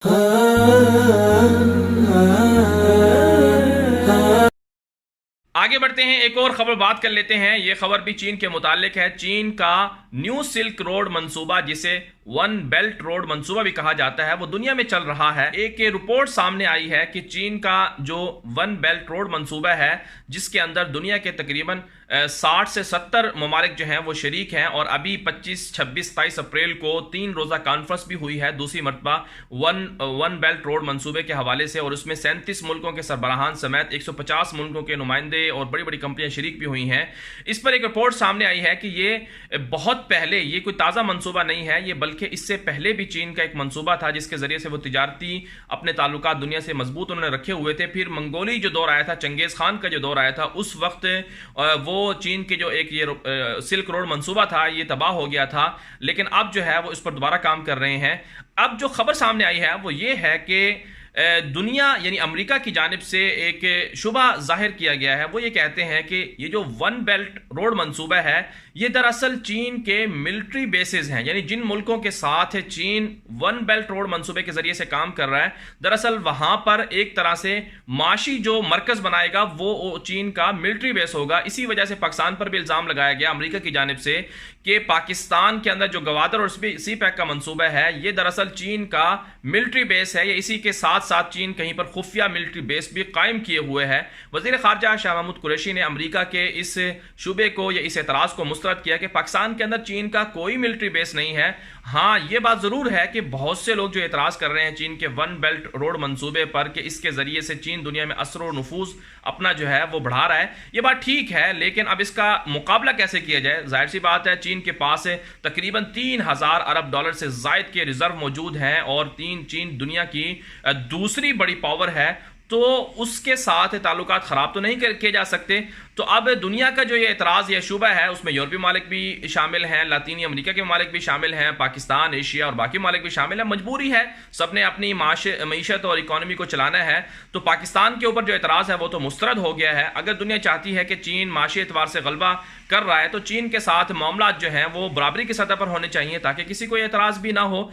आगे बढ़ते हैं, एक और खबर बात कर लेते हैं। यह खबर भी चीन के मुतालिक है। चीन का न्यू सिल्क रोड मंसूबा, जिसे वन बेल्ट रोड मंसूबा भी कहा जाता है, वो दुनिया में चल रहा है। एक रिपोर्ट सामने आई है कि चीन का जो वन बेल्ट रोड मंसूबा है, जिसके अंदर दुनिया के तकरीबन 60 से 70 ममालिक जो हैं वो शरीक हैं, और अभी 25, 26, 27 अप्रैल को 3 रोज़ा कॉन्फ्रेंस भी हुई है दूसरी मरतबा वन बेल्ट रोड मंसूबे के हवाले से, और उसमें 37 मुल्कों के सरबराहान समेत 150 मुल्कों के नुमाइंदे और बड़ी बड़ी कंपनियां शरीक भी हुई हैं। इस पर एक रिपोर्ट सामने आई है कि ये बहुत पहले, ये कोई ताज़ा मंसूबा नहीं है, ये बल्कि इससे पहले भी चीन का एक मंसूबा था, जिसके जरिए से वो तिजारती अपने ताल्लुकात दुनिया से मजबूत उन्होंने रखे हुए थे। फिर मंगोली जो दौर आया था, चंगेज़ खान का जो दौर आया था, उस वक्त वो चीन के जो एक ये सिल्क रोड मंसूबा था, ये तबाह हो गया था। लेकिन अब जो है वो इस पर दोबारा काम कर रहे हैं। अब जो खबर सामने आई है वो ये है कि दुनिया यानी अमेरिका की जानिब से एक शुबा जाहिर किया गया है। वो ये कहते हैं कि ये जो वन बेल्ट रोड मंसूबा है, ये दरअसल चीन के मिलिट्री बेसिस हैं, यानी जिन मुल्कों के साथ चीन वन बेल्ट रोड मंसूबे के जरिए से काम कर रहा है, दरअसल वहां पर एक तरह से माशी जो मरकज बनाएगा वो चीन का मिलिट्री बेस होगा। इसी वजह से पाकिस्तान पर भी इल्जाम लगाया गया अमेरिका की जानिब से कि पाकिस्तान के अंदर जो गवादर और सी पैक का मंसूबा है, ये दरअसल चीन का मिलिट्री बेस है, या इसी के साथ साथ चीन कहीं पर खुफिया मिलिट्री बेस भी कायम किए हुए है। वजीर खारजा शाह महमूद कुरैशी ने अमेरिका के इस शुबे को या इस एतराज को मुस्तरद किया कि पाकिस्तान के अंदर चीन का कोई मिलिट्री बेस नहीं है। हाँ, यह बात जरूर है कि बहुत से लोग जो एतराज कर रहे हैं चीन के वन बेल्ट रोड मंसूबे पर कि इसके जरिए से चीन दुनिया में असर और नफूज अपना जो है वो बढ़ा रहा है, ये बात ठीक है, लेकिन अब इसका मुकाबला कैसे किया जाए? जाहिर सी बात है, चीन के पास तकरीबन 3000 अरब डॉलर से जायद के रिजर्व मौजूद हैं, और चीन दुनिया की दूसरी बड़ी पावर है, तो उसके साथ ताल्लुकात ख़राब तो नहीं किए जा सकते। तो अब दुनिया का जो ये एतराज़ या शुबा है, उसमें यूरोपीय मालिक भी शामिल हैं, लातीनी अमेरिका के मालिक भी शामिल हैं, पाकिस्तान, एशिया और बाकी मालिक भी शामिल हैं। मजबूरी है, सबने अपनी मईशत और इकॉनमी को चलाना है। तो पाकिस्तान के ऊपर जो एतराज़ है वो तो मुस्तरद हो गया है। अगर दुनिया चाहती है कि चीन माशी एतबार से गलबा कर रहा है, तो चीन के साथ मामला जो हैं वो बराबरी की सतह पर होने चाहिए, ताकि किसी को एतराज़ भी ना हो।